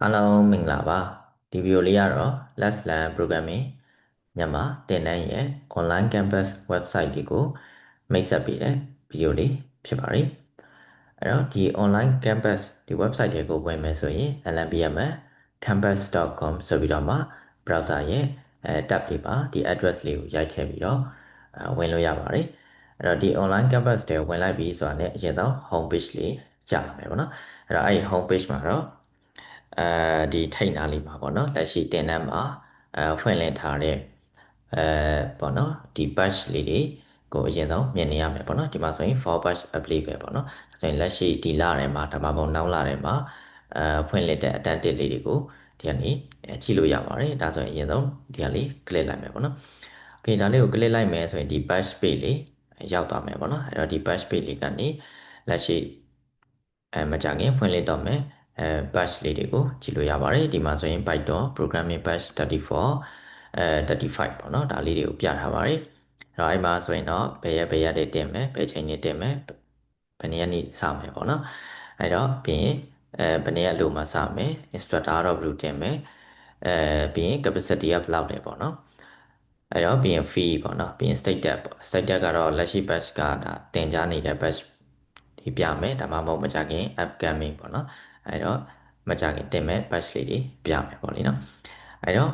အားလုံးမင်္ဂလာပါဒီဗီဒီယိုလေးကတော့ Let's Learn Programming မြန်မာတင်တန်းရဲ့ online campus website တွေကိုမိတ်ဆက်ပေးတဲ့ဗီဒီယိုလေးဖြစ်ပါတယ်အဲ့တော့ဒီ online campus ဒီ website တွေကိုဝင်မယ်ဆိုရင် lnbml campus.com ဆိုပြီးတော့မှ browser ရဲ့tab လေးပါဒီ address လေးကိုရိုက်ထည့်ပြီးတော့ဝင်လို့ရပါတယ်အဲ့တော့ဒီ online campus တွေဝင်လိုက်ပြီးဆိုတာနဲ့အရင်ဆုံး home page လေးကြာမယ်ပေါ့နော်အဲ့တော့အဲ့ဒီ home page မှာတော့ဒီထိတ်နာလေးပါပေါ့နော်လက်ရှိတင်တန်းမှာဖွင့်လှစ်ထားတဲ့ပေါ့နော်ဒီ batch လေးတွေကိုအရင်ဆုံးမြင်နေရမယ်ပေါ့နော်ဒီမှာဆိုရင် for batch apply ပဲပေါ့နော်ဒါဆိုရင်လက်ရှိဒီလထဲမှာဒါမှမဟုတ်နောက်လထဲမှာဖွင့်လှစ်တဲ့အတန်းတစ်လေးတွေကိုဒီကနေကြည့်လို့ရပါတယ်ဒါဆိုရင်အရင်ဆုံးဒီကလေး click လိုက်မယ်ပေါ့နော် okay ဒါလေးကို click လိုက်မယ်ဆိုရင်ဒီ batch page လေးရောက်သွားမယ်ပေါ့နော်အဲ့တော့ဒီ batch page လေးကနေလက်ရှိမကြခင်ဖွင့်လှစ်တော့မယ်batch လေးတွေကိုကြည့်လို့ရပါတယ်ဒီမှာဆိုရင် Python programming batch 3435ပေါ့နော်ဒါလေးတွေကိုပြထားပါတယ်အဲ့တော့အဲ့မှာဆိုရင်တော့ဘယ်ရက်တွေတင်မယ်ဘယ်ချိန်တွေတင်မယ်ဘယ်နေ့ရက်နေ့စမယ်ပေါ့နော်အဲ့တော့ပြီးရင်ဘယ်နေ့ရက်လို့မှစမယ် instructor တော့ဘယ်လိုတင်မယ်ပြီးရင် capacity ကဘယ်လောက်လဲပေါ့နော်အဲ့တော့ပြီးရင် fee ပေါ့နော်ပြီးရင် state tab ပေါ့ state tab ကတော့လက်ရှိ batch ကဒါတင်ကြားနေတဲ့ batch ဒီပြမယ်ဒါမှမဟုတ်မကြခင် upcoming ပေါ့နော်အဲ့တော့မကြခင်တင်မဲ့ batch လေးတွေပြမယ်ပေါ့လေနော်အဲ့တော့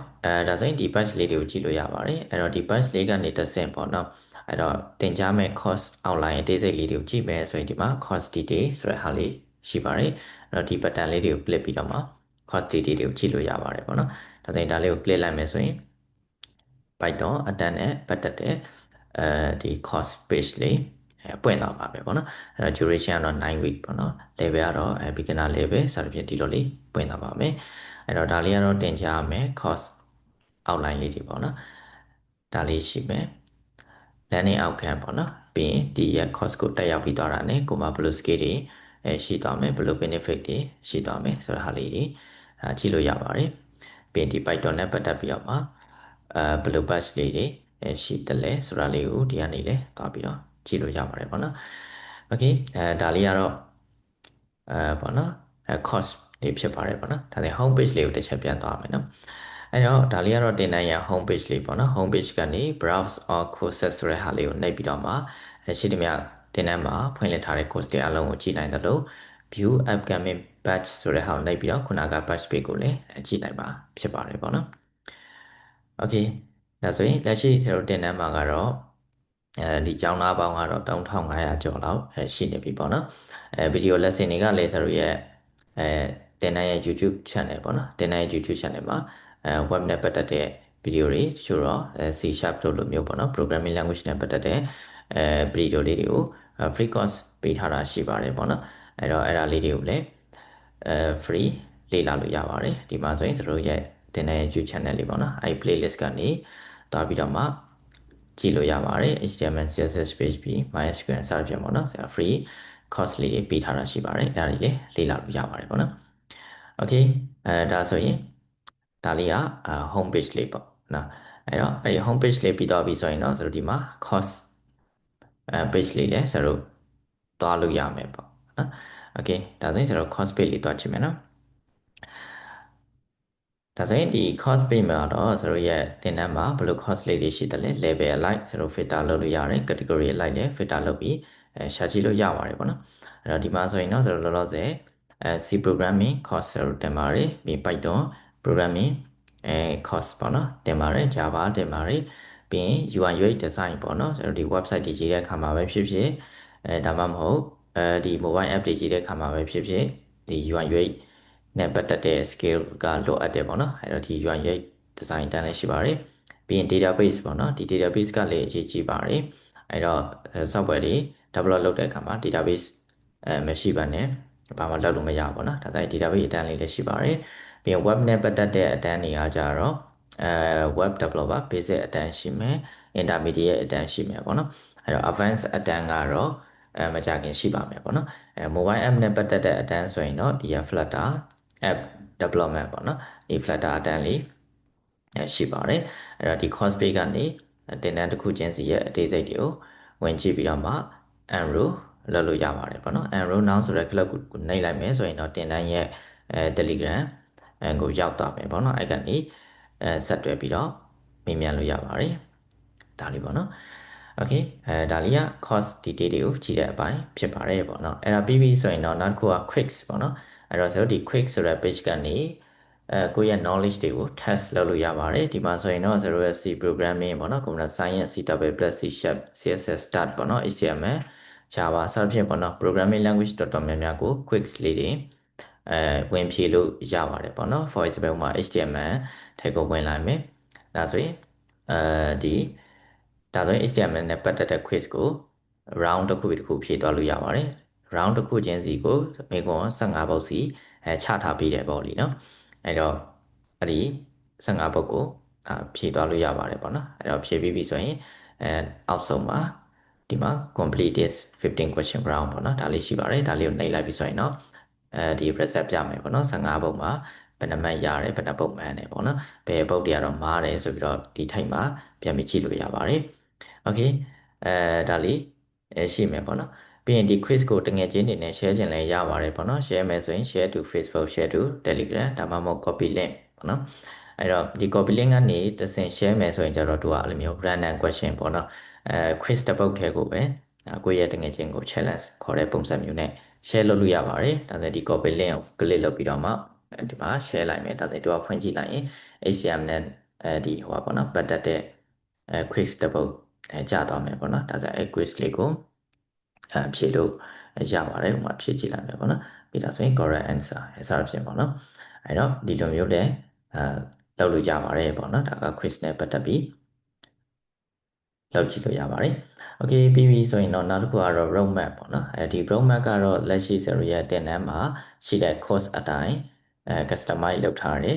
ဒါဆိုရင်ဒီ batch လေးတွေကိုကြည့်လို့ရပါတယ်အဲ့တော့ဒီ batch လေးကနေတစ်ဆင့်ပေါ့နော်အဲ့တော့တင်ကြားမဲ့ course outline အသေးစိတ်လေးတွေကိုကြည့်မယ်ဆိုရင်ဒီမှာ course detail ဆိုတဲ့ဟာလေးရှိပါတယ်အဲ့တော့ဒီ button လေးတွေကို click ပြီးတော့မှ course detail တွေကိုကြည့်လို့ရပါတယ်ပေါ့နော်ဒါဆိုရင်ဒါလေးကို click လိုက်မယ်ဆိုရင် Python အတန်းနဲ့ပတ်သက်တဲ့ဒီ course page လေးပွင့်သွားပါပဲပေါ့နော်အဲ့တော့ duration ကတော့9 week ပေါ့နော် level ကတော့beginner level စသဖြင့်ဒီလိုလေးပွင့်သွားပါမယ်အဲ့တော့ဒါလေးကတော့တင်ကြရမယ် course outline လေးတွေပေါ့နော်ဒါလေးရှိမယ် learning outcome ပေါ့နော်ပြီးရင်ဒီရဲ့ course ကိုတက်ရောက်ပြီးသွားတာ ਨੇ ကိုမဘယ်လို skill တွေရှိသွားမယ်ဘယ်လို benefit တွေရှိသွားမယ်ဆိုတဲ့ဟာလေးတွေကြည့်လို့ရပါတယ်ပြီးရင်ဒီ Python နဲ့ပတ်သက်ပြီးတော့မှဘယ်လို batch လေးတွေရှိတယ်လဲဆိုတာလေးကိုဒီကနေလည်းတွားပြီးတော့ကြည့်လို့ရပါတယ်ပေါ့နော် okay ဒါလေးကတော့ပေါ့နော်course တွေဖြစ်ပါတယ်ပေါ့နော်ဒါလည်း home page လေးကိုတစ်ချက်ပြန်သွားမယ်နော်အဲ့တော့ဒါလေးကတော့တင်တန်းရ home page လေးပေါ့နော် home page ကနေ browse or courses ဆိုတဲ့ဟာလေးကိုနှိပ်ပြီးတော့မှရှိသမျှတင်တန်းမှာဖွင့်လှစ်ထားတဲ့ course တွေအလုံးကိုကြည့်နိုင်တယ်လို့ view upcoming batch ဆိုတဲ့ဟာကိုနှိပ်ပြီးတော့ခုနက batch page ကိုလည်းကြည့်နိုင်ပါဖြစ်ပါတယ်ပေါ့နော် okay ဒါဆိုရင်လက်ရှိကျွန်တော်တင်တန်းမှာကတော့ဒီကျောင်းသားပေါင်းကတော့3500ကျော်လောက်ရှိနေပြီပေါ့နော်ဗီဒီယို lesson တွေကလည်းကျွန်တော်ရဲ့တင်တန်းရဲ့ YouTube channel ပေါ့နော်တင်တန်းရဲ့ YouTube channel မှာweb နဲ့ပတ်သက်တဲ့ဗီဒီယိုတွေတချို့တော့C# တို့လိုမျိုးပေါ့နော် programming language နဲ့ပတ်သက်တဲ့ဗီဒီယိုလေးတွေကိုfree course ပေးထားတာရှိပါတယ်ပေါ့နော်အဲ့တော့အဲ့ဒါလေးတွေကိုလည်းfree လေ့လာလို့ရပါတယ်ဒီမှာဆိုရင်ကျွန်တော်ရဲ့တင်တဲ့ YouTube channel လေးပေါ့နော်အဲ့ playlist ကနေတွားပြီးတော့မှကြည့်လို့ရပါတယ် HTML CSS PHP MySQL စသဖြင့်ပေါ့နော်ဆရာ free course လေးတွေပေးထားတာရှိပါတယ်အဲ့ဒါလေးလည်းလေ့လာလို့ရပါတယ်ပေါ့နော် okay ဒါဆိုရင်ဒါလေးကhome page လေးပေါ့နော်အဲ့တော့အဲ့ဒီ home page လေးပြီးတော့ပြီဆိုရင်တော့ကျွန်တော်ဒီမှာ course page လေးလည်းကျွန်တော်တွားလို့ရမယ်ပေါ့နော် okay ဒါဆိုရင်ကျွန်တော် course page လေးတွားကြည့်မယ်နော်ဒါဆိုရင်ဒီ course page မှာတော့ကျွန်တော်ရဲ့သင်တန်းမှာဘယ်လို course လေးတွေရှိတယ်လဲ level alike ကျွန်တော် filter လုပ်လို့ရတယ် category alike လည်း filter လုပ်ပြီးရှာကြည့်လို့ရပါတယ်ပေါ့နော်အဲ့တော့ဒီမှာဆိုရင်တော့ကျွန်တော်လောလောဆယ်C programming course ကျွန်တော်တင်ပါတယ်ပြီး Python programming course ပေါ့နော်တင်ပါတယ် Java တင်ပါတယ်ပြီးရင် UI UX design ပေါ့နော်ကျွန်တော်ဒီ website တွေရေးတဲ့အခါမှာပဲဖြစ်ဖြစ်ဒါမှမဟုတ်ဒီ mobile app တွေရေးတဲ့အခါမှာပဲဖြစ်ဖြစ်ဒီ UI UX နဲ့ပတ်သက်တဲ့ skill ကလိုအပ်တယ်ပေါ့နော်အဲ့တော့ဒီ UI UX design တန်းလည်းရှိပါတယ်ပြီးရင် database ပေါ့နော်ဒီ database ကလည်းအရေးကြီးပါတယ်အဲ့တော့ software တွေ develop လုပ်တဲ့အခါမှာ database မရှိပါနဲ့ဘာမှလုပ်လို့မရဘူးပေါ့နော်ဒါဆိုရင် database အတန်းလေးလည်းရှိပါတယ်ပြီးရင် web နဲ့ပတ်သက်တဲ့အတန်းတွေကကြတော့web developer basic အတန်းရှိမယ် intermediate အတန်းရှိမယ်ပေါ့နော်အဲ့တော့ advanced အတန်းကတော့မကြခင်ရှိပါမယ်ပေါ့နော်mobile app နဲ့ပတ်သက်တဲ့အတန်းဆိုရင်တော့ဒီ Flutter app development ပေါ့နော်ဒီ Flutter အတန်းလေးရှိပါတယ်အဲ့တော့ဒီ course page ကနေတင်တန်းတစ်ခုချင်းစီရဲ့အသေးစိတ်တွေကိုဝင်ကြည့်ပြီးတော့မှ enroll လုပ်လို့ရပါတယ်ပေါ့နော် enroll now ဆိုတဲ့ club ကိုနှိပ်လိုက်မယ်ဆိုရင်တော့တင်တန်းရဲ့Telegram ကိုရောက်သွားမယ်ပေါ့နော်အဲ့ကနေဆက်တွဲပြီးတော့မေးမြန်းလို့ရပါတယ်ဒါလေးပေါ့နော် okay ဒါလေးက course detail တွေကိုကြည့်တဲ့အပိုင်းဖြစ်ပါတယ်ပေါ့နော်အဲ့ဒါပြီးပြီဆိုရင်တော့နောက်တစ်ခုက quiz ပေါ့နော်အဲ့တော့ဆိုတော့ဒီ quiz ဆိုတဲ့ page ကနေကိုယ့်ရဲ့ knowledge တွေကို test လုပ်လို့ရပါတယ်ဒီမှာဆိုရင်တော့0 C programming ပေါ့နော် computer science C++ C# CSS Start ပေါ့နော် HTML Java စသဖြင့်ပေါ့နော် programming language တော်တော်များများကို quiz လေးတွေဝင်ဖြေလို့ရပါတယ်ပေါ့နော် for example မှာ HTML ထဲကိုဝင်လိုက်မယ်ဒါဆိုရင်ဒီဒါဆိုရင် HTML နဲ့ပတ်သက်တဲ့ quiz ကို round တစ်ခုပြီးတစ်ခုဖြေသွားလို့ရပါတယ် round တစ်ခုချင်းစီကိုမိကွန်15ပုတ်စီချထားပေးတယ်ပေါ့လीနော်အဲ့တော့အဲ့ဒီ15ပုတ်ကိုဖြေသွားလို့ရပါတယ်ပေါ့နော်အဲ့တော့ဖြေပြီးပြီဆိုရင်အောက်ဆုံးမှာဒီမှာ complete this 15 question round ပေါ့နော်ဒါလေးရှိပါတယ်ဒါလေးကိုနှိပ်လိုက်ပြီဆိုရင်တော့ဒီ result ပြမယ်ပေါ့နော်15ပုတ်မှာဘယ်နှမှတ်ရတယ်ဘယ်နှပုတ်မှန်တယ်ပေါ့နော်ဘယ်ပုတ်တွေကတော့မားတယ်ဆိုပြီးတော့ဒီထိုက်မှာပြန်ပြီးကြည့်လို့ရပါတယ် okay ဒါလေးရှိမယ်ပေါ့နော်ပြီးရင်ဒီ quiz ကိုတငယ်ချင်းတွေနဲ့ share ချင်လဲရပါတယ်ပေါ့နော် share မယ်ဆိုရင် share to Facebook share to Telegram ဒါမှမဟုတ် copy link ပေါ့နော်အဲ့တော့ဒီ copy link ကနေတဆင့် share မယ်ဆိုရင်ကျတော့သူကအဲ့လိုမျိုး random question ပေါ့နော်quiz တစ်ပုတ်ထဲကိုပဲကိုယ့်ရဲ့တငယ်ချင်းကို challenge ခေါ်တဲ့ပုံစံမျိုးနဲ့ share လုပ်လို့ရပါတယ်ဒါဆိုဒီ copy link ကို click လုပ်ပြီးတော့မှဒီမှာ share လိုက်မယ်ဒါဆိုသူကဖွင့်ကြည့်လိုက်ရင် HTML နဲ့ဒီဟိုပါပေါ့နော်ပတ်သက်တဲ့quiz တစ်ပုတ်ကြာသွားမယ်ပေါ့နော်ဒါဆိုquiz လေးကိုဖြေလို့ရပါတယ်ဥပမာဖြေကြည့်လိုက်မယ်ပေါ့နော်ပြီးတော့ဆိုရင် correct answer စသဖြင့်ပေါ့နော်အဲ့တော့ဒီလိုမျိုးလည်းလုပ်လို့ရပါတယ်ပေါ့နော်ဒါက quiz နဲ့ပတ်သက်ပြီးလောက်ကြည့်လို့ရပါတယ်။ Okay ပြီးပြီဆိုရင်တော့နောက်တစ်ခုကတော့ road map ပေါ့နော်။ဒီ road map ကတော့လက်ရှိ series ရဲ့တင်တန်းမှာရှိတဲ့ course အတိုင်းcustomize လုပ်ထားတဲ့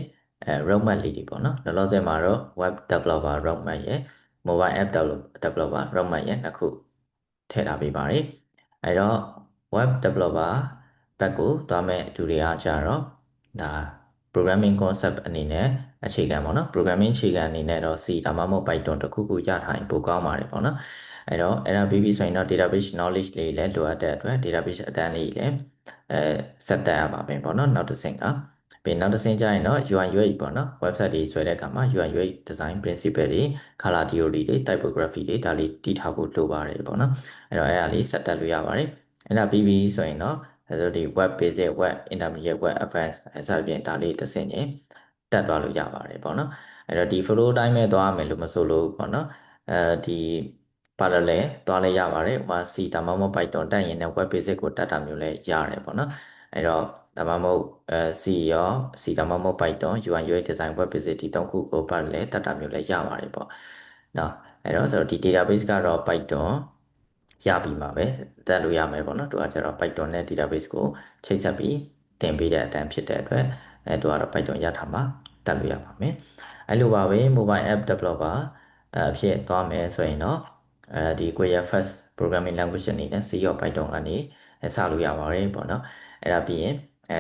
road map လေးတွေပေါ့နော်။လောလောဆယ်မှာတော့ web developer road map ရဲ့ mobile app developer road map ရဲ့နှစ်ခုထည့်ထားပေးပါတယ်။အဲတော့ web developer ဘက်ကိုသွားမဲ့လူတွေကကြတော့ဒါ programming concept အနေနဲ့အခြေခံပေါ့နော် programming အခြေခံအနေနဲ့တော့ C ဒါမှမဟုတ် Python တခုခုရထားရင်ပိုကောင်းပါတယ်ပေါ့နော်အဲ့တော့အဲ့ဒါပြီးပြီဆိုရင်တော့ database knowledge လေးလည်းလိုအပ်တဲ့အတွက် database အတန်းလေးလည်းset တက်ရပါမယ်ပေါ့နော်နောက်တစ်ဆင့်ကပြီးနောက်တစ်ဆင့်ကျရင်တော့ UI UX ပေါ့နော် website တွေဆွဲတဲ့အခါမှာ UI UX design principle တွေ color theory တွေ typography တွေဒါလေးတည်ထားဖို့လိုပါတယ်ပေါ့နော်အဲ့တော့အဲ့ဒါလေး set တက်လို့ရပါတယ်အဲ့ဒါပြီးပြီဆိုရင်တော့ဒီ web basic web intermediate web advanced စသဖြင့်ဒါလေးတစ်ဆင့်ချင်းတက်သွားလို့ရပါတယ်ပေါ့နော်အဲ့တော့ဒီ flow တိုင်းပဲသွားမယ်လို့မဆိုလို့ပေါ့နော်ဒီ parallel သွားလဲရပါတယ်ဥပမာ C ဒါမှမဟုတ် Python တက်ရင်လည်း web basic ကိုတက်တာမျိုးလဲရတယ်ပေါ့နော်အဲ့တော့ဒါမှမဟုတ်C ရော C ဒါမှမဟုတ် Python UI UX design web basic ဒီသုံးခုကို parallel တက်တာမျိုးလဲရပါတယ်ပေါ့နော်အဲ့တော့ဆိုတော့ဒီ database ကတော့ Python ရပြီမှာပဲတက်လို့ရမယ်ပေါ့နော်သူကကျတော့ Python နဲ့ database ကိုချိတ်ဆက်ပြီးသင်ပေးတဲ့အတန်းဖြစ်တဲ့အတွက်သူကတော့ Python ရထားမှာတက်လို့ရပါမယ်အဲ့လိုပါပဲ mobile app developer ဖြစ်သွားမယ်ဆိုရင်တော့ဒီကိုယ့်ရဲ့ first programming language အနေနဲ့ C ရော Python ကနေစလို့ရပါတယ်ပေါ့နော်အဲ့ဒါပြီးရင်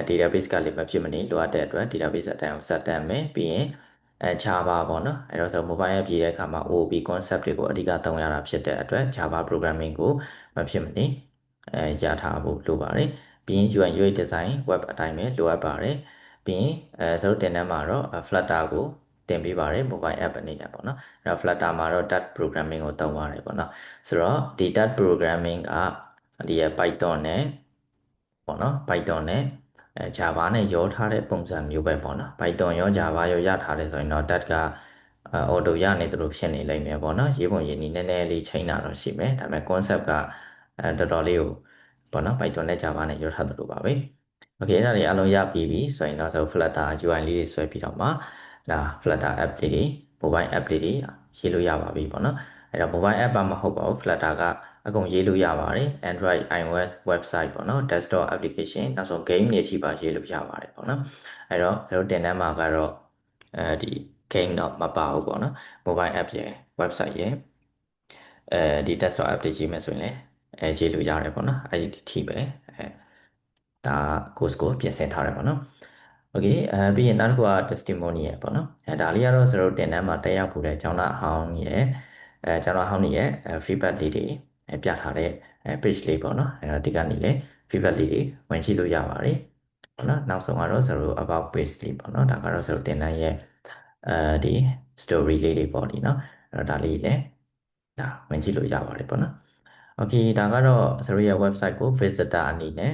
database ကလည်းမဖြစ်မနေလိုအပ်တဲ့အတွက် database အတန်းကိုစတက်မယ်ပြီးရင်Java ပေါ့နော်အဲ့တော့ဆို mobile app ရေးတဲ့အခါမှာ OOP concept တွေကိုအဓိကသုံးရတာဖြစ်တဲ့အတွက် Java programming ကိုမဖြစ်မနေရထားဖို့လိုပါတယ်ပြီးရင် UI UX design web အတိုင်းပဲလိုအပ်ပါတယ်ပြီးရင်ဆိုတော့တင်တန်းမှာတော့ Flutter ကိုတင်ပေးပါတယ် mobile app အနေနဲ့ပေါ့နော်အဲ့တော့ Flutter မှာတော့ Dart programming ကိုသုံးပါတယ်ပေါ့နော်ဆိုတော့ဒီ Dart programming ကဒီ Python နဲ့ပေါ့နော် Python နဲ့Java နဲ့ရောထားတဲ့ပုံစံမျိုးပဲပေါ့နော် Python ရော Java ရောရထားတယ်ဆိုရင်တော့ Dart ကauto ရနေသလိုဖြစ်နေလိမ့်မယ်ပေါ့နော်ရေးပုံရေးနည်းနည်းလေးချိန်တာတော့ရှိမယ်ဒါပေမဲ့ concept ကတော်တော်လေးကိုပေါ့နော် Python နဲ့ Java နဲ့ရောထားသလိုပါပဲ okay အဲ့ဒါတွေအလုံးရပြီးပြီဆိုရင်တော့ဆို Flutter UI လေးတွေဆွဲပြီးတော့မှဒါ Flutter app လေးတွေ mobile app လေးတွေရေးလို့ရပါပြီပေါ့နော်အဲ့တော့ mobile app မဟုတ်ပါဘူး Flutter ကအကုန်ရေးလို့ရပါတယ် Android iOS website ပေါ့နော် desktop application နောက်ဆုံး game တွေထိပါရေးလို့ရပါတယ်ပေါ့နော်အဲ့တော့ကျွန်တော်တင်တန်းမှာကတော့ဒီ game တော့မပါဘူးပေါ့နော် mobile app ရဲ့ website ရဲ့ဒီ desktop app တွေရေးမယ်ဆိုရင်လည်းရေးလို့ရတယ်ပေါ့နော်အဲ့ဒီထိပဲဒါ course ကိုပြင်ဆင်ထားတယ်ပေါ့နော် okay ပြီးရင်နောက်တစ်ခုက testimony ရပေါ့နော်ဒါလေးကတော့ကျွန်တော်တို့တင်တန်းမှာတက်ရောက်ဖို့တဲ့ကျောင်းသားအဟောင်းရဲ့ကျောင်းသားအဟောင်းရဲ့ feedback လေးတွေပြထားတဲ့ page လေးပေါ့နော်အဲ့တော့ဒီကနေလည်း feedback လေးတွေဝင်ကြည့်လို့ရပါတယ် ပေါ့နော်နောက်ဆုံးကတော့ဆိုတော့ about page လေးပေါ့နော်ဒါကတော့ဆိုတော့တင်တန်းရဲ့ဒီ story လေးတွေပေါ့ဒီနော်အဲ့တော့ဒါလေးလည်းဒါဝင်ကြည့်လို့ရပါတယ်ပေါ့နော် Okay ဒါကတော့ဆိုတော့ရဲ့ website ကို visitor အနေနဲ့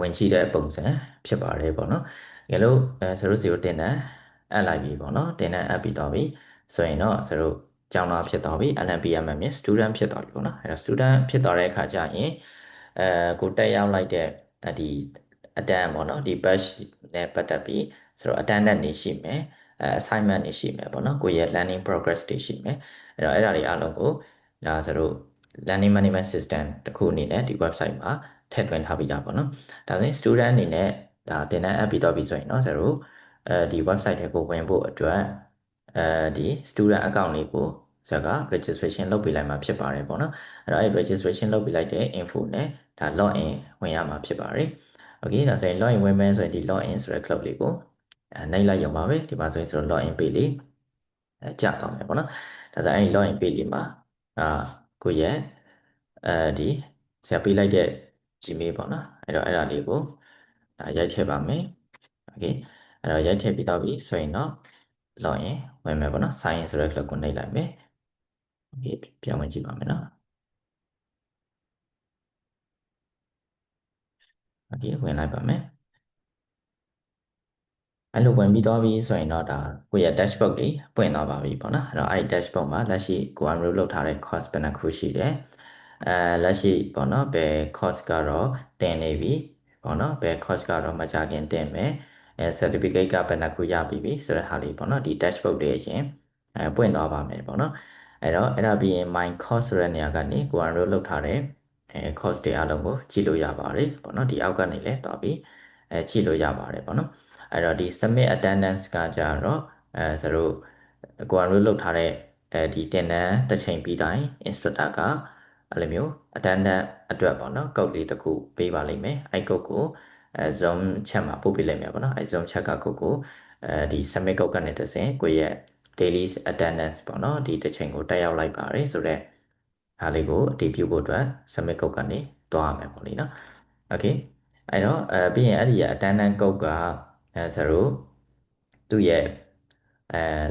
ဝင်ကြည့်တဲ့ပုံစံဖြစ်ပါတယ်ပေါ့နော်တကယ်လို့ဆိုတော့0တင်တန်းအပ်လိုက်ပြီပေါ့နော်တင်တန်းအပ်ပြီးတော့ပြီဆိုရင်တော့ဆိုတော့ကျောင်းသားဖြစ်သွားပြီ LMPM မြင် student ဖြစ်သွားပြီပေါ့နော်အဲ့တော့ student ဖြစ်သွားတဲ့အခါကျရင်ကိုတက်ရောက်လိုက်တဲ့ဒီအတန်းပေါ့နော်ဒီ batch နဲ့ပတ်သက်ပြီးဆိုတော့ attendance နေရှိမယ်assignment နေရှိမယ်ပေါ့နော်ကိုယ့်ရဲ့ learning progress တွေရှိမယ်အဲ့တော့အဲ့ဒါတွေအားလုံးကိုဒါဆိုတော့ learning management system တစ်ခုအနေနဲ့ဒီ website မှာထည့်သွင်းထားပြီးသားပေါ့နော်ဒါဆိုရင် student အနေနဲ့ဒါတင်တန်းအပ်ပြီးတော့ပြီဆိုရင်เนาะဆိုတော့ဒီ website ထဲကိုဝင်ဖို့အတွက်ဒီ student account လေးကိုဆိုတော့ registration လုပ်ပေးလိုက်မှာဖြစ်ပါတယ်ပေါ့နော်အဲ့တော့အဲ့ registration လုပ်ပေးလိုက်တဲ့ info နဲ့ဒါ login ဝင်ရမှာဖြစ်ပါတယ် okay ဒါဆိုရင် login ဝင်မယ်ဆိုရင်ဒီ login ဆိုတဲ့ club လေးကိုနှိပ်လိုက်ရုံပါပဲဒီမှာဆိုရင်ဆိုတော့ login page လေးကြာတော့မယ်ပေါ့နော်ဒါဆိုအဲ့ login page လေးမှာကိုရဲ့ဒီဆရာပေးလိုက်တဲ့ Gmail ပေါ့နော်အဲ့တော့အဲ့ဒါလေးကိုဒါရိုက်ထည့်ပါမယ် okay အဲ့တော့ရိုက်ထည့်ပြီးတော့ပြီဆိုရင်တော့ login ဝင်မယ်ပေါ့နော် sign in ဆိုတဲ့ club ကိုနှိပ်လိုက်မယ် okay ပြန်ဝင်ကြည့်ပါမယ်နော် okay ဝင်လိုက်ပါမယ်အဲ့လိုဝင်ပြီးတော့ပြီဆိုရင်တော့ဒါကိုယ့်ရဲ့ dashboard လေးပွင့်သွားပါပြီပေါ့နော်အဲ့တော့အဲ့ dashboard မှာလက်ရှိကို enroll လုပ်ထားတဲ့ course ဘယ်နှခုရှိတယ်လက်ရှိပေါ့နော်ဘယ် course ကတော့တင်နေပြီပေါ့နော်ဘယ် course ကတော့မကြခင်တင်မယ်certificate ကဘယ်နှခုရပြီဆိုတဲ့ဟာလေးပေါ့နော်ဒီ dashboard လေးအရင်ပွင့်သွားပါမယ်ပေါ့နော်အဲ့တော့အဲ့ဒါပြီးရင် my course ဆိုတဲ့နေရာကနေကို enroll လုပ်ထားတဲ့course တွေအားလုံးကိုကြည့်လို့ရပါတယ်ပေါ့နော်ဒီအောက်ကနေလည်းတွားပြီးကြည့်လို့ရပါတယ်ပေါ့နော်အဲ့တော့ဒီ submit attendance ကကြတော့ဆိုတော့ကိုယ်ကလုပ်ထားတဲ့ဒီတင်တန်းတစ်ချိန်ပြီးတိုင်း instructor ကအဲ့လိုမျိုး attendance အတွက်ပေါ့နော် code လေးတစ်ခုပေးပါလိမ့်မယ်အဲ့ code ကိုZoom chat မှာပို့ပေးလိုက်မယ်ပေါ့နော်အဲ့ Zoom chat က code ကိုဒီ submit code ကနေတစ်ဆင့်ကိုယ့်ရဲ့ daily attendance ပေါ့နော်ဒီတစ်ချိန်ကိုတက်ရောက်လိုက်ပါတယ်ဆိုတော့ဒါလေးကိုအတည်ပြုဖို့အတွက် submit code ကနေတွားရမယ်ပေါ့လေနော် okay အဲ့တော့ပြီးရင်အဲ့ဒီရဲ့ attendance code ကဆိုတော့သူ့ရဲ့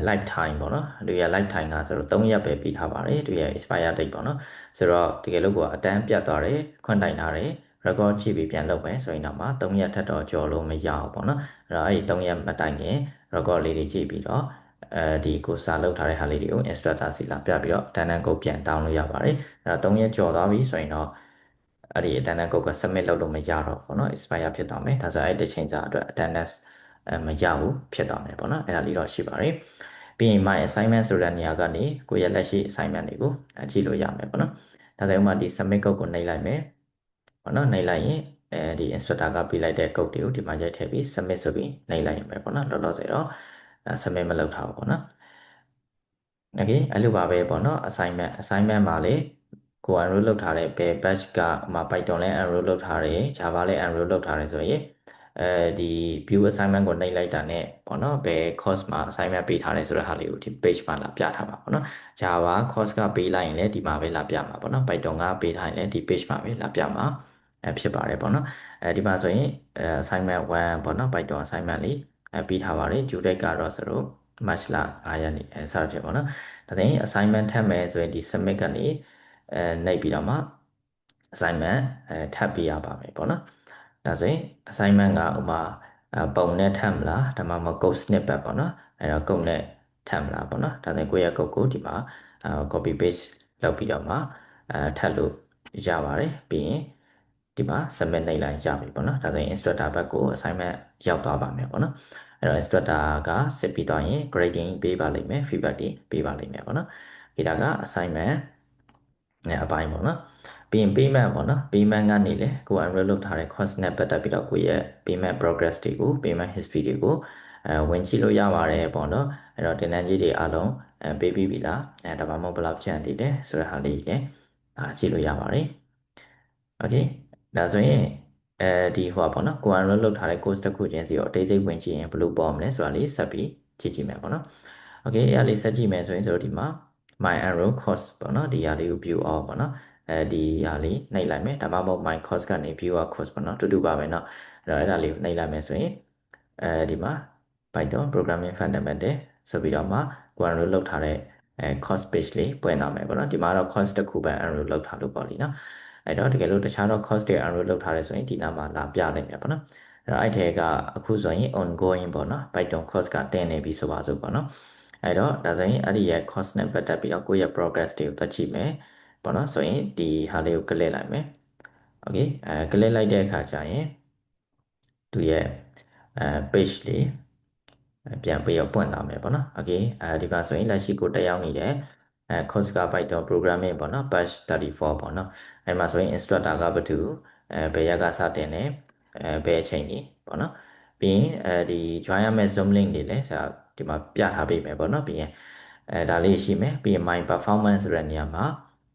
lifetime ပေါ့နော်သူရဲ့ lifetime ကဆိုတော့3ရက်ပဲပြီးထားပါတယ်သူရဲ့ expire date ပေါ့နော်ဆိုတော့တကယ်လို့ကအတန်းပြတ်သွားတယ်ခွင့်တိုင်ထားတယ် record ကြည့်ပြီးပြန်လုပ်မယ်ဆိုရင်တော့မှ3ရက်ထက်တော့ကြော်လို့မရအောင်ပေါ့နော်အဲ့တော့အဲ့ဒီ3ရက်မတိုင်ခင် record လေးတွေကြည့်ပြီးတော့ဒီကိုစာလုပ်ထားတဲ့ဟာလေးတွေကို instructor စီလာပြပြီးတော့ attendance code ပြန် down လို့ရပါတယ်အဲ့တော့3ရက်ကြော်သွားပြီဆိုရင်တော့အဲ့ဒီ attendance code က submit လုပ်လို့မရတော့ဘူးเนาะ expire ဖြစ်သွားမယ်ဒါဆိုအဲ့ဒီတစ်ချိန်စာအတွက် attendance မရဘူးဖြစ်သွားမယ်ပေါ့နော်အဲ့ဒါလေးတော့ရှိပါတယ်ပြီးရင် my assignment ဆိုတဲ့နေရာကနေကိုယ့်ရဲ့လက်ရှိ assignment တွေကိုကြည့်လို့ရမယ်ပေါ့နော်ဒါဆိုရင်ဥပမာဒီ submit code ကိုနှိပ်လိုက်မယ်ပေါ့နော်နှိပ်လိုက်ရင်ဒီ instructor ကပေးလိုက်တဲ့ code တွေကိုဒီမှာရိုက်ထည့်ပြီး submit ဆိုပြီးနှိပ်လိုက်ရင်ပဲပေါ့နော်လောလောဆယ်တော့ submit မလုပ်ထားဘူးပေါ့နော် okay အဲ့လိုပါပဲပေါ့နော် assignment မှာလေကို enroll လုပ်ထားတဲ့ဘယ် batch ကPython လဲ enroll လုပ်ထားတယ် Java လဲ enroll လုပ်ထားတယ်ဆိုရင်ဒီ view assignment ကိုနှိပ်လိုက်တာနဲ့ပေါ့နော်ဘယ် course မှာ assignment ပေးထားတယ်ဆိုတဲ့ဟာလေးကိုဒီ page မှာလာပြထားပါပေါ့နော် Java course ကပေးလိုက်ရင်လည်းဒီမှာပဲလာပြမှာပေါ့နော် Python ကပေးထားရင်လည်းဒီ page မှာပဲလာပြမှာဖြစ်ပါတယ်ပေါ့နော်ဒီမှာဆိုရင်assignment 1ပေါ့နော် Python assignment လေးပေးထားပါတယ် due date ကတော့ဆိုတော့ March လ9ရက်နေ့စသဖြင့်ပေါ့နော်ဒါဆိုရင် assignment ထပ်မယ်ဆိုရင်ဒီ submit ကနေနှိပ်ပြီးတော့မှ assignment ထပ်ပေးရပါမယ်ပေါ့နော်ဒါဆိုရင် assignment ကဥမာပုံနဲ့ထပ်မလားဒါမှမဟုတ် code snippet ပေါ့နော်အဲ့တော့ code နဲ့ထပ်မလားပေါ့နော်ဒါဆိုရင်ကိုယ့်ရဲ့ code ကိုဒီမှာ copy paste လုပ်ပြီးတော့မှထပ်လို့ရပါတယ်ပြီးရင်ဒီမှာ submit နှိပ်လိုက်ရပြီပေါ့နော်ဒါဆိုရင် instructor ဘက်ကို assignment ရောက်သွားပါမယ်ပေါ့နော်အဲ့တော့ instructor ကစစ်ပြီးတော့ရင် grading ပေးပါလိမ့်မယ် feedback တွေပေးပါလိမ့်မယ်ပေါ့နော်ဒီဒါက assignment နဲ့အပိုင်းပေါ့နော်ပြီးရင် payment ပေါ့နော် payment ကနေလေကို enroll လုပ်ထားတဲ့ course နဲ့ပတ်သက်ပြီးတော့ကိုရဲ့ payment progress တွေကို payment history တွေကိုဝင်ကြည့်လို့ရပါတယ်ပေါ့နော်အဲ့တော့တင်တန်းကြီးတွေအားလုံးပေးပြီးပြီလားဒါမှမဟုတ်ဘယ်လောက်ကျန်သေးတယ်ဆိုတဲ့ဟာလေးလည်းကြည့်လို့ရပါတယ်โอเคဒါဆိုရင်ဒီဟိုပေါ့နော်ကို enroll လုပ်ထားတဲ့ course တစ်ခုချင်းစီကိုအသေးစိတ်ဝင်ကြည့်ရင်ဘယ်လိုပေါ်မလဲဆိုတာလေးဆက်ပြီးကြည့်ကြည့်မယ်ပေါ့နော်โอเคအဲ့ဒါလေးဆက်ကြည့်မယ်ဆိုရင်ဆိုတော့ဒီမှာ my enroll course ပေါ့နော်ဒီဟာလေးကို view all ပေါ့နော်ဒီဟာလေးနှိပ်လိုက်မယ်ဒါမှမဟုတ် my course ကနေ view all course ပေါ့နော်တူတူပါပဲเนาะ အဲ့ဒါလေးကိုနှိပ်လိုက်မယ်ဆိုရင်ဒီမှာ Python programming fundamental ဆိုပြီးတော့မှကိုယ် enroll လုပ်ထားတဲ့course page လေးပွင့်လာမယ်ပေါ့နော်ဒီမှာတော့ course တစ်ခုပဲ enroll လုပ်ထားလို့ပေါ့လीနော်အဲ့တော့တကယ်လို့တခြားတော့ course တွေ enroll လုပ်ထားရဲဆိုရင်ဒီနားမှာလာပြနိုင်မယ်ပေါ့နော်အဲ့ထဲကအခုဆိုရင် ongoing ပေါ့နော် Python course ကတင်နေပြီဆိုပါစို့ပေါ့နော်အဲ့တော့ဒါဆိုရင်အဲ့ဒီရဲ့ course နဲ့ပတ်သက်ပြီးတော့ကိုယ့်ရဲ့ progress တွေကိုတွက်ကြည့်မယ်ပေါ့နော်ဆိုရင်ဒီဟာလေးကို click လိုက်မယ် okay click လိုက်တဲ့အခါကျရင်သူရဲ့page လေးပြန်ပြီးတော့ပွင့်လာမယ်ပေါ့နော် okay ဒီမှာဆိုရင်လက်ရှိကိုတက်ရောက်နေတဲ့course က Python programming ပေါ့နော် batch 34ပေါ့နော်အဲ့မှာဆိုရင် instructor ကဘာတူဘယ်ရက်ကစတင်တယ်ဘယ်အချိန်ကြီးပေါ့နော်ပြီးရင်ဒီ join ရမယ့် Zoom link တွေလည်းဒီမှာပြထားပေးမယ်ပေါ့နော်ပြီးရင်ဒါလေးရှိမယ်ပြီးရင် my performance ဆိုတဲ့နေရာမှာ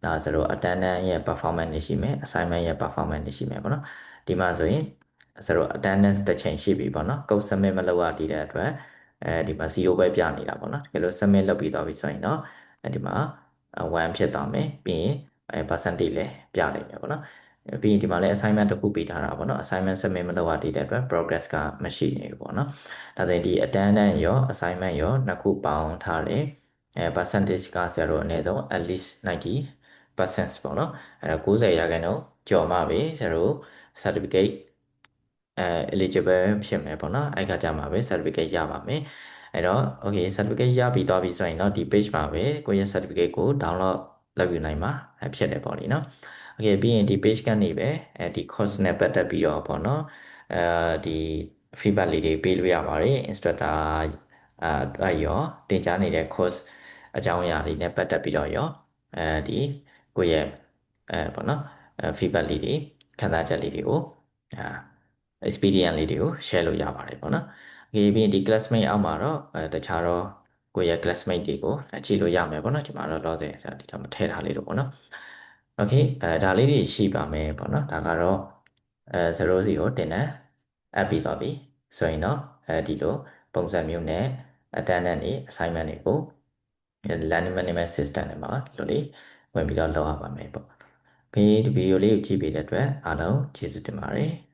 ဒါဆိုတော့ attendance ရဲ့ performance တွေရှိမယ် assignment ရဲ့ performance တွေရှိမယ်ပေါ့နော်ဒီမှာဆိုရင်ဆိုတော့ attendance တစ်ချိန်ရှိပြီပေါ့နော် code submit မလုပ်ရသေးတဲ့အတွက်ဒီမှာ0ပဲပြနေတာပေါ့နော်တကယ်လို့ submit လုပ်ပြီးသွားပြီဆိုရင်တော့ဒီမှာ1ဖြစ်သွားမယ်ပြီးရင်percentage လည်းပြလိုက်မယ်ပေါ့နော်ပြီးရင်ဒီမှာလည်း assignment တစ်ခုပေးထားတာပေါ့နော် assignment submit မလုပ်ရသေးတဲ့အတွက် progress ကမရှိနေဘူးပေါ့နော်ဒါဆိုရင်ဒီ attendance ရော assignment ရောနှစ်ခုပေါင်းထားတယ်percentage ကဆရာတို့အနည်းဆုံး at least 90% ပေါ့နော်အဲ့တော့90ရာခိုင်နှုန်းကျော်မှပဲဆရာတို့ certificate eligible ဖြစ်မယ်ပေါ့နော်အဲ့ခါကျမှပဲ certificate ရပါမယ်အဲ့တော့ okay certificate ရပြီးသွားပြီဆိုရင်တော့ဒီ page မှာပဲကိုယ့်ရဲ့ certificate ကို download လုပ်ယူနိုင်မှာဖြစ်တယ်ပေါ့လေနော် okay ပြီးရင်ဒီ page ကနေပဲဒီ course နဲ့ပတ်သက်ပြီးတော့ပေါ့နော်ဒီ feedback လေးတွေပေးလို့ရပါတယ် instructor ရောတင်ကြားနေတဲ့ course အကြောင်းအရာတွေနဲ့ပတ်သက်ပြီးတော့ရောဒီကိုယ့်ရဲ့ပေါ့နော်feedback လေးတွေခံစားချက်လေးတွေကိုexperience လေးတွေကို share လို့ရပါတယ်ပေါ့နော်။ Okay ပြီးရင်ဒီ classmate အောက်မှာတော့တခြားတော့ကိုယ့်ရဲ့ classmate တွေကိုကြည့်လို့ရမယ်ပေါ့နော်ဒီမှာတော့လောဆယ်ဒီတော့မထည့်ထားလေးလို့ပေါ့နော်။ Okay ဒါလေးတွေရှိပါမယ်ပေါ့နော်ဒါကတော့0 0တင်တယ်အပ်ပြီးသွားပြီဆိုရင်တော့ဒီလိုပုံစံမျိုးနဲ့ attendance တွေ assignment တွေကို learning management system တွေမှာဒီလိုလေးဝင်ပြီးတော့လုပ်ရပါမယ်ပေါ့။ Okay ဒီဗီဒီယိုလေးကိုကြည့်ပေးတဲ့အတွက်အားလုံးကျေးဇူးတင်ပါတယ်။